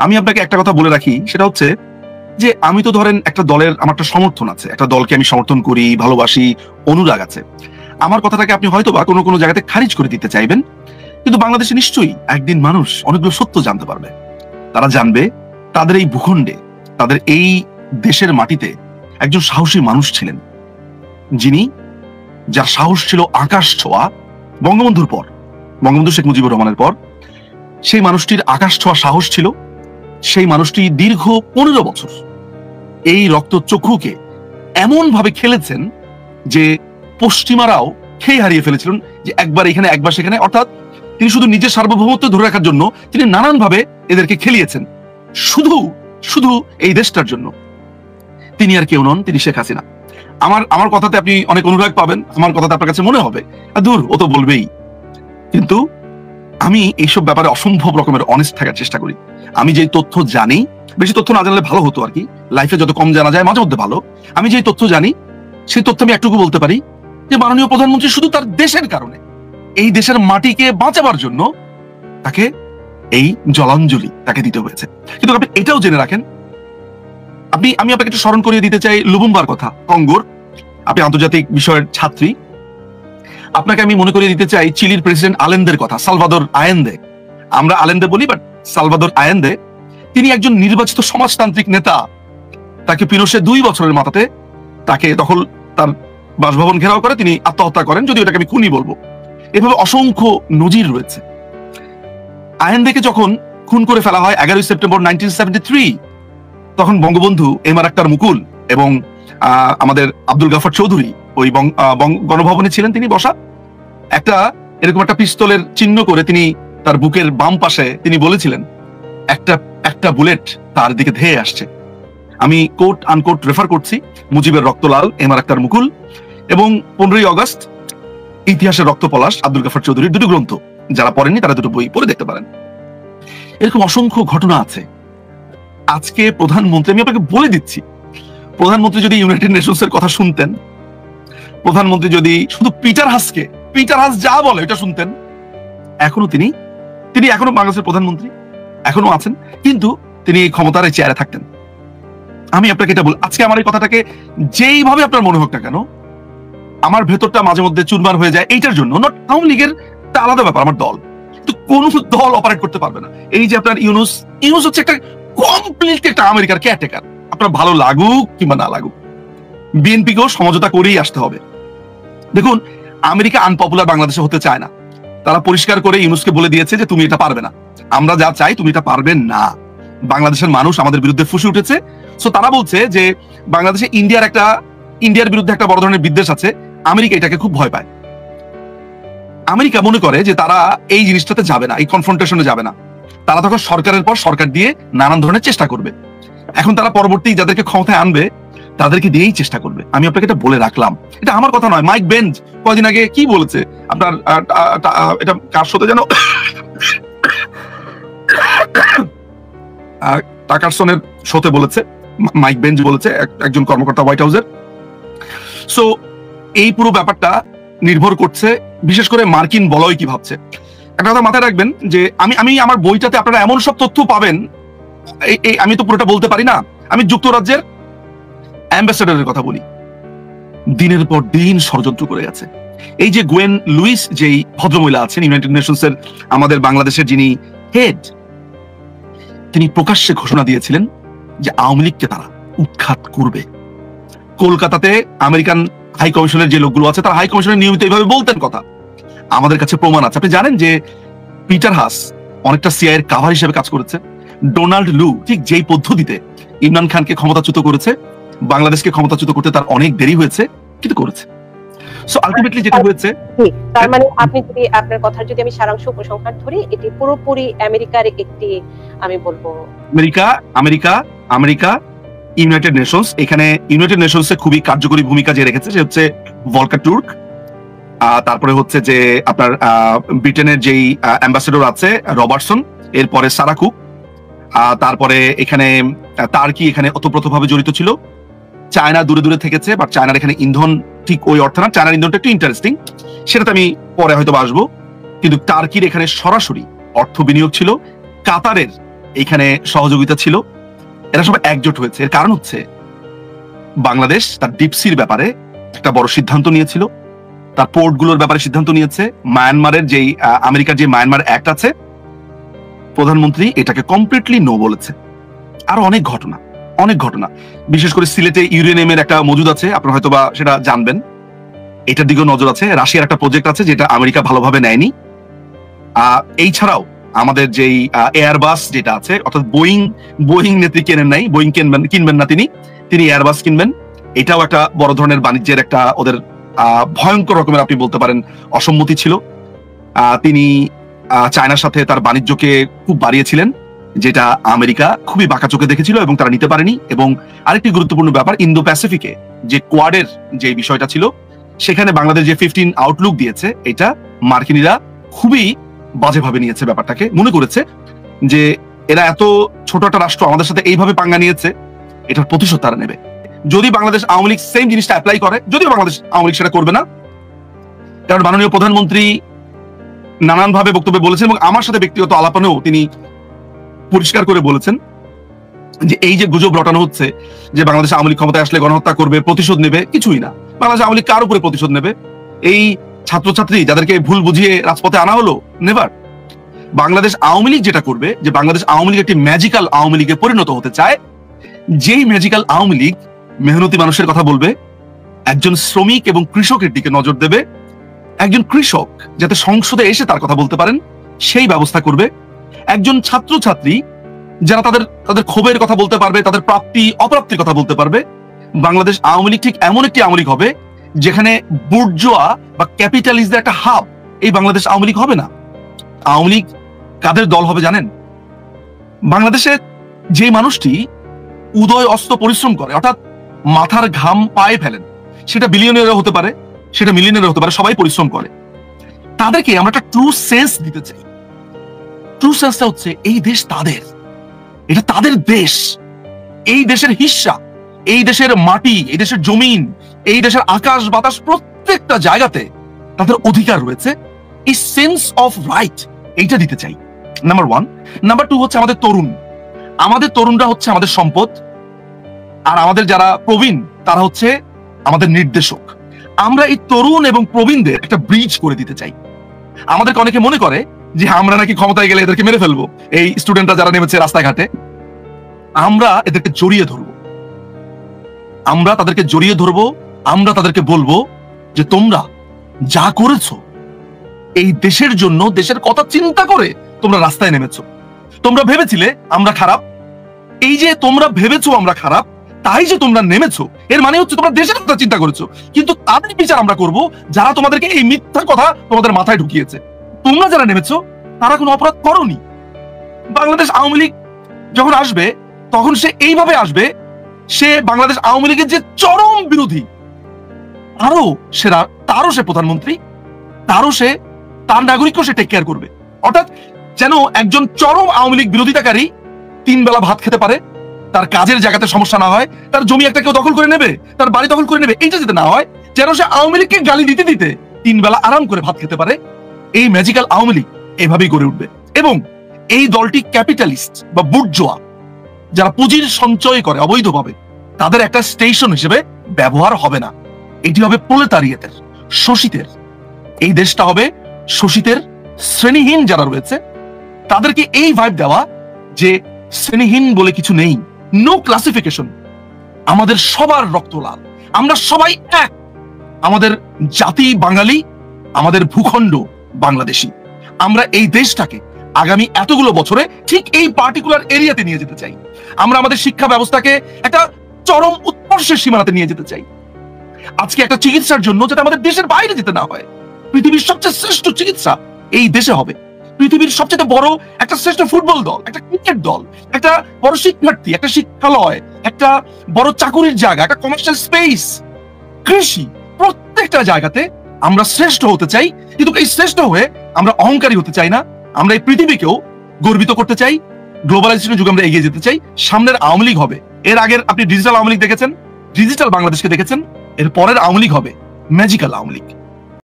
আমি আপনাকে একটা কথা বলে রাখি, সেটা হচ্ছে যে আমি তো ধরেন একটা দলের আমার একটা সমর্থন আছে, একটা দলকে আমি সমর্থন করি, ভালোবাসি, অনুরাগ আছে। আমার কথাটাকে আপনি হয়তো বা কোনো কোনো জায়গাতে খারিজ করে দিতে চাইবেন, কিন্তু বাংলাদেশে নিশ্চয়ই একদিন মানুষ অনেকগুলো সত্য জানতে পারবে। তারা জানবে তাদের এই ভূখণ্ডে, তাদের এই দেশের মাটিতে একজন সাহসী মানুষ ছিলেন, যিনি, যার সাহস ছিল আকাশ ছোঁয়া। বঙ্গবন্ধুর পর, বঙ্গবন্ধু শেখ মুজিবুর রহমানের পর সেই মানুষটির আকাশ ছোঁয়া সাহস ছিল। সেই মানুষটি দীর্ঘ 15 বছর এই রক্তচক্ষুকে এমন ভাবে খেলেছেন যে পশ্চিমারাও খেয়ে হারিয়ে ফেলেছিলেন, যে একবার এখানে একবার সেখানে। অর্থাৎ তিনি শুধু নিজের সার্বভৌমত্ব ধরে রাখার জন্য তিনি নানান ভাবে এদেরকে খেলিয়েছেন, শুধু শুধু এই দেশটার জন্য। তিনি আর কেউ নন, তিনি শেখ হাসিনা। আমার কথাতে আপনি অনেক অনুরাগ পাবেন, আমার কথাতে আপনার কাছে মনে হবে দূর, ও তো বলবেই। কিন্তু আমি এইসব ব্যাপারে অসম্ভব রকমের অনেস্ট থাকার চেষ্টা করি। আমি যে তথ্য জানি, বেশি তথ্য না জানলে ভালো হতো আর কি, লাইফে যত কম জানা যায় মাঝে মধ্যে ভালো। আমি যে তথ্য জানি সেই তথ্য আমি একটুকু বলতে পারি যে মাননীয় প্রধানমন্ত্রী শুধু তার দেশের কারণে, এই দেশের মাটিকে বাঁচাবার জন্য তাকে এই জলাঞ্জলি তাকে দিতে হয়েছে। কিন্তু আপনি এটাও জেনে রাখেন, আমি আপনাকে একটু স্মরণ করিয়ে দিতে চাই লুবুম্বার কথা, কঙ্গোর। আপনি আন্তর্জাতিক বিষয়ের ছাত্রী, আপনাকে আমি মনে করিয়ে দিতে চাই চিলির প্রেসিডেন্ট আলেন্দের কথা, সালভাদর আয়েন্দে। আমরা আলেন্দে বলি, বাট সালভাদর আয়েন্দে, তিনি একজন নির্বাচিত সমাজতান্ত্রিক নেতা। তাকে পিনোশে 2 বছরের মাথাতে তাকে তখন তার বাসভবন ঘেরাও করে তিনি আত্মহত্যা করেন, যদিও এটাকে আমি খুনি বলবো। এভাবে অসংখ্য নজির রয়েছে। আয়েন্দেকে যখন খুন করে ফেলা হয় 11 সেপ্টেম্বর 1973, তখন বঙ্গবন্ধু এম আর আক্তার মুকুল এবং আমাদের আব্দুল গাফর চৌধুরী ওই গণভবনে ছিলেন, তিনি বসা। এরকম একটা পিস্তলের চিহ্ন করে তিনি তার বুকের বাম পাশে তিনি বলেছিলেন, একটা বুলেট তার দিকে ধেয়ে আসছে। আমি কোট আনকোট রেফার করছি মুজিবের রক্তলাল এম আর আক্তার মুকুল এবং 15ই আগস্ট ইতিহাসের রক্তপলাশ আব্দুল গাফর চৌধুরীর 2টো গ্রন্থ। যারা পড়েননি তারা 2টো বই পড়ে দেখতে পারেন। এরকম অসংখ্য ঘটনা আছে। আজকে প্রধানমন্ত্রী, আমি আপনাকে বলে দিচ্ছি, প্রধানমন্ত্রী যদি ইউনাইটেড নেশনস এর কথা শুনতেন, প্রধানমন্ত্রী যদি শুধু পিটার হাস যা বলে এটা শুনতেন, এখনো তিনি এখনো বাংলাদেশের প্রধানমন্ত্রী, এখনো আছেন, কিন্তু তিনি এই ক্ষমতার এই চেয়ারে থাকতেন। আমি আপনাকে এটা বল, আজকে আমার এই কথাটাকে যেইভাবে আপনার মনে হোক না কেন, আমার ভেতরটা মাঝে মধ্যে চুরমার হয়ে যায় এইটার জন্য। নট আওয়ামী লীগের একটা আলাদা ব্যাপার, আমার দল, তো কোন দল অপারেট করতে পারবে না। এই যে আপনার ইউনুস হচ্ছে একটা কমপ্লিট একটা আমেরিকার কেয়ারটেকার। আপনার ভালো লাগুক কিংবা না লাগুক, বিএনপিকেও সমঝোতা করেই আসতে হবে। দেখুন, আমেরিকা আনপপুলার বাংলাদেশে হতে চায় না। তারা পরিষ্কার করে ইউনুসকে বলে দিয়েছে যে তুমি এটা পারবে না, আমরা যা চাই তুমি এটা পারবে না। বাংলাদেশের মানুষ আমাদের বিরুদ্ধে ফুসে উঠেছে। সো তারা বলছে যে বাংলাদেশে ইন্ডিয়ার বিরুদ্ধে একটা বড় ধরনের বিদ্বেষ আছে, আমেরিকা এটাকে খুব ভয় পায়। আমেরিকা মনে করে যে তারা এই জিনিসটাতে যাবে না, এই কনফ্রন্টেশনে যাবে না। তারা তখন সরকারের পর সরকার দিয়ে নানান ধরনের চেষ্টা করবে। এখন তারা পরবর্তী যাদেরকে ক্ষমতায় আনবে তাদেরকে দিয়েই চেষ্টা করবে। আমি আপনাকে এটা বলে রাখলাম, এটা আমার কথা নয়। মাইক বেঞ্জ কয়দিন আগে কি বলেছে, আপনার এটা কার সাথে যেন টাকারসনের শোতে বলেছে, মাইক বেঞ্জ বলেছে, একজন কর্মকর্তা হোয়াইট হাউসের। সো এই পুরো ব্যাপারটা নির্ভর করছে বিশেষ করে মার্কিন বলয় কি ভাবছে। একটা কথা মাথায় রাখবেন যে আমি আমার বইটাতে আপনারা এমন সব তথ্য পাবেন, আমি তো পুরোটা বলতে পারি না। আমি যুক্তরাজ্যের অ্যাম্বাসেডরের কথা বলি, দিনের পর দিন ষড়যন্ত্র করে গেছে। এই যে গোয়েন লুইস, যেই ভদ্রমহিলা আছেন ইউনাইটেড নেশনস এর আমাদের বাংলাদেশের যিনি হেড, তিনি প্রকাশ্যে ঘোষণা দিয়েছিলেন যে আওয়ামী লীগকে তারা উৎখাত করবে। কলকাতাতে আমেরিকান হাই কমিশনের যে লোকগুলো আছে, তারা হাই কমিশনের নিয়মিত এইভাবে বলতেন কথা। আমাদের কাছে প্রমাণ আছে। আপনি জানেন যে পিটার হাস অনেকটা সিআই এর কাভার হিসেবে কাজ করেছে। ডোনাল্ড লু ঠিক যেই পদ্ধতিতে ইমরান খানকে ক্ষমতাচ্যুত করেছে, বাংলাদেশকে ক্ষমতাচ্যুত করতে তার অনেক দেরি হয়েছে, কিন্তু করেছে। সো আলটিমেটলি যেটা হয়েছে, তার মানে আপনি যদি আপনার কথার যদি আমি সারাংশ উপসংহার ধরি, এটি পুরোপুরি আমেরিকার একটি, আমি বলবো আমেরিকা ইউনাইটেড নেশনস, এখানে ইউনাইটেড নেশনস এ খুবই কার্যকরী ভূমিকা যে রেখেছে সে হচ্ছে ভলকার টুর্ক। তারপরে হচ্ছে যে আপনার ব্রিটেনের যেই অ্যাম্বাসেডর আছে রবার্টসন, এরপরে সারাকুক, তারপরে এখানে টার্কি এখানে ওতপ্রোতভাবে জড়িত ছিল। চায়না দূরে দূরে থেকেছে, বাট চায়নার এখানে ইন্ধন ঠিক ওই অর্থে না। চায়নার ইন্ধনটা একটু ইন্টারেস্টিং, সেটাতে আমি পরে হয়তো আসবো। কিন্তু টার্কির এখানে সরাসরি অর্থ বিনিয়োগ ছিল। কাতারের এইখানে সহযোগিতা ছিল, এরা সবাই একজোট হয়েছে। এর কারণ হচ্ছে বাংলাদেশ তার ডিপসির ব্যাপারে একটা বড় সিদ্ধান্ত নিয়েছিল, তার পোর্টগুলোর ব্যাপারে সিদ্ধান্ত নিয়েছে। মায়ানমারের যেই আমেরিকার যে মায়ানমার অ্যাক্ট আছে, প্রধানমন্ত্রী এটাকে কমপ্লিটলি নো বলেছে। আরো অনেক ঘটনা, বিশেষ করে সিলেটে ইউরেনিয়ামের একটা মজুদ আছে, আপনারা হয়তো বা সেটা জানবেন, এটার দিকেও নজর আছে। রাশিয়ার একটা প্রজেক্ট আছে যেটা আমেরিকা ভালোভাবে নেয়নি। এই ছাড়াও আমাদের যেই এয়ারবাস যেটা আছে, অর্থাৎ বোয়িং নেত্রী কেনেন নাই, বোয়িং কিনবেন না, তিনি এয়ারবাস কিনবেন। এটাও একটা বড় ধরনের বাণিজ্যের একটা ওদের ভয়ঙ্কর রকমের আপনি বলতে পারেন অসম্মতি ছিল। তিনি চায়নার সাথে তার বাণিজ্যকে খুব বাড়িয়েছিলেন, যেটা আমেরিকা খুবই বাঁকা চোখে দেখেছিল এবং তারা নিতে পারেনি। এবং আরেকটি গুরুত্বপূর্ণ ব্যাপার, ইন্দো প্যাসিফিকে যে কোয়াডের যে বিষয়টা ছিল, সেখানে বাংলাদেশ যে 15 আউটলুক দিয়েছে, এটা মার্কিনীরা খুবই বাজেভাবে নিয়েছে। ব্যাপারটাকে মনে করেছে যে এরা এত ছোট একটা রাষ্ট্র আমাদের সাথে এইভাবে পাঙ্গা নিয়েছে, এটার প্রতিশোধ তারা নেবে। যদি বাংলাদেশ আওয়ামী লীগ সেম জিনিসটা অ্যাপ্লাই করে, যদিও বাংলাদেশ আওয়ামী লীগ সেটা করবে না, কারণ মাননীয় প্রধানমন্ত্রী নানানভাবে বক্তব্য বলেছেন এবং আমার সাথে ব্যক্তিগত আলাপনেও তিনি পরিষ্কার করে বলেছেন যে এই যে গুজব রটানো হচ্ছে যে বাংলাদেশ আওয়ামী লীগ ক্ষমতায় আসলে গণহত্যা করবে, প্রতিশোধ নেবে, কিছুই না। বাংলাদেশ আওয়ামী লীগ কার উপরে প্রতিশোধ নেবে? এই ছাত্রছাত্রী যাদেরকে ভুল বুঝিয়ে রাজপথে আনা হলো, নেভার। বাংলাদেশ আওয়ামী লীগ যেটা করবে, যে বাংলাদেশ আওয়ামী লীগ একটি ম্যাজিক্যাল আওয়ামী লীগে পরিণত হতে চায়, যেই ম্যাজিক্যাল আওয়ামী লীগ মেহনতি মানুষের কথা বলবে, একজন শ্রমিক এবং কৃষকের দিকে নজর দেবে, একজন কৃষক যাতে সংসদে এসে তার কথা বলতে পারেন সেই ব্যবস্থা করবে, একজন ছাত্রছাত্রী যারা তাদের ক্ষোভের কথা বলতে পারবে, তাদের প্রাপ্তি অপ্রাপ্তির কথা বলতে পারবে। বাংলাদেশ আওয়ামী লীগ ঠিক এমন একটি আওয়ামী লীগ হবে যেখানে বুর্জোয়া বা ক্যাপিটালিস্টদের একটা হাব এই বাংলাদেশ আওয়ামী লীগ হবে না। আওয়ামী লীগ কাদের দল হবে জানেন? বাংলাদেশে যে মানুষটি উদয় অস্ত পরিশ্রম করে, অর্থাৎ মাথার ঘাম পায়ে ফেলেন, সেটা বিলিয়নিয়ারও হতে পারে, সেটা মিলিয়নিয়ারও হতে পারে, সবাই পরিশ্রম করে, তাদেরকে আমরা একটা ট্রু সেন্স দিতে চাই। ট্রু সেন্সটা হচ্ছে এই দেশ তাদের, এটা তাদের দেশ, এই দেশের হিস্সা, এই দেশের মাটি, এই দেশের জমিন, এই দেশের আকাশ বাতাস, প্রত্যেকটা জায়গাতে তাদের অধিকার রয়েছে। এই সেন্স অফ রাইট এইটা দিতে চাই, নাম্বার 1। নাম্বার 2 হচ্ছে আমাদের তরুণরা হচ্ছে আমাদের সম্পদ, আর আমাদের যারা প্রবীণ তারা হচ্ছে আমাদের নির্দেশক। আমরা এই তরুণ এবং প্রবীণদের একটা ব্রিজ করে দিতে চাই। আমাদেরকে অনেকে মনে করে যে আমরা নাকি ক্ষমতায় গেলে এদেরকে মেরে ফেলবো, এই স্টুডেন্টরা যারা নেমেছে রাস্তাঘাটে, আমরা এদেরকে জড়িয়ে ধরবো, আমরা তাদেরকে জড়িয়ে ধরবো, আমরা তাদেরকে বলবো যে তোমরা যা করেছো এই দেশের জন্য, দেশের কথা চিন্তা করে তোমরা রাস্তায় নেমেছো। তোমরা ভেবেছিলে আমরা খারাপ, এই যে তোমরা ভেবেছো আমরা খারাপ, তাই যে তোমরা নেমেছো, এর মানে হচ্ছে তোমরা দেশের কথা চিন্তা করেছো। কিন্তু তাদের বিচার আমরা করব যারা তোমাদেরকে এই মিথ্যা কথা তোমাদের মাথায় ঢুকিয়েছে। তোমরা যারা নেমেছো তারা কোনো অপরাধ করোনি। বাংলাদেশ আওয়ামী লীগ যখন আসবে তখন সে এইভাবে আসবে, সে বাংলাদেশ আওয়ামী লীগের যে চরম বিরোধী, তারও সে প্রধানমন্ত্রী, তার নাগরিকও সে টেক কেয়ার করবে। অর্থাৎ যেন একজন চরম আওয়ামী লীগ বিরোধিতাকারী 3 বেলা ভাত খেতে পারে, তার কাজের জায়গাতে সমস্যা না হয়, তার জমি একটা কেউ দখল করে নেবে, তার বাড়ি দখল করে নেবে, এইটা যাতে না হয়, যেন সে আওয়ামী লীগকে গালি দিতে দিতে 3 বেলা আরাম করে ভাত খেতে পারে। এই ম্যাজিক্যাল আওয়ামী লীগ এভাবেই গড়ে উঠবে। এবং এই দলটি ক্যাপিটালিস্ট বা বুর্জোয়া যারা পুঁজির সঞ্চয় করে অবৈধভাবে, তাদের একটা স্টেশন হিসেবে ব্যবহার হবে না। এটি হবে প্রলেতারিয়েতের, শোষিতের। এই দেশটা হবে শোষিতের, শ্রেণীহীন যারা রয়েছে তাদেরকে এই ভাইব দেওয়া যে শ্রেণীহীন বলে কিছু নেই, নো ক্লাসিফিকেশন, আমাদের সবার রক্ত লাল, আমরা সবাই এক, আমাদের জাতি বাঙালি, আমাদের ভূখণ্ড বাংলাদেশী। আমরা এই দেশটাকে আগামী এতগুলো বছরে ঠিক এই পার্টিকুলার এরিয়াতে নিয়ে যেতে চাই। আমরা আমাদের শিক্ষা ব্যবস্থাকে একটা চরম উৎকর্ষের সীমানাতে নিয়ে যেতে চাই। আজকে একটা চিকিৎসার জন্য যাতে আমাদের দেশের বাইরে যেতে না হয়, পৃথিবীর সবচেয়ে শ্রেষ্ঠ চিকিৎসা এই দেশে হবে। পৃথিবীর সবচেয়ে বড় একটা শ্রেষ্ঠ ফুটবল দল, একটা ক্রিকেট দল, একটা বড় শিক্ষার্থী, একটা শিক্ষালয়, একটা বড় চাকুরির জায়গা, একটা কমার্শিয়াল স্পেস, কৃষি, প্রত্যেকটা জায়গাতে আমরা শ্রেষ্ঠ হতে চাই। কিন্তু এই শ্রেষ্ঠ হয়ে আমরা অহংকারী হতে চাই না, আমরা এই পৃথিবীকেও গর্বিত করতে চাই। গ্লোবালাইজেশনের যুগে আমরা এগিয়ে যেতে চাই। সামনের আওয়ামী লীগ হবে, এর আগের আপনি ডিজিটাল আওয়ামী লীগ দেখেছেন, ডিজিটাল বাংলাদেশকে দেখেছেন, এর পরের আওয়ামী লীগ হবে ম্যাজিক্যাল আওয়ামী লীগ।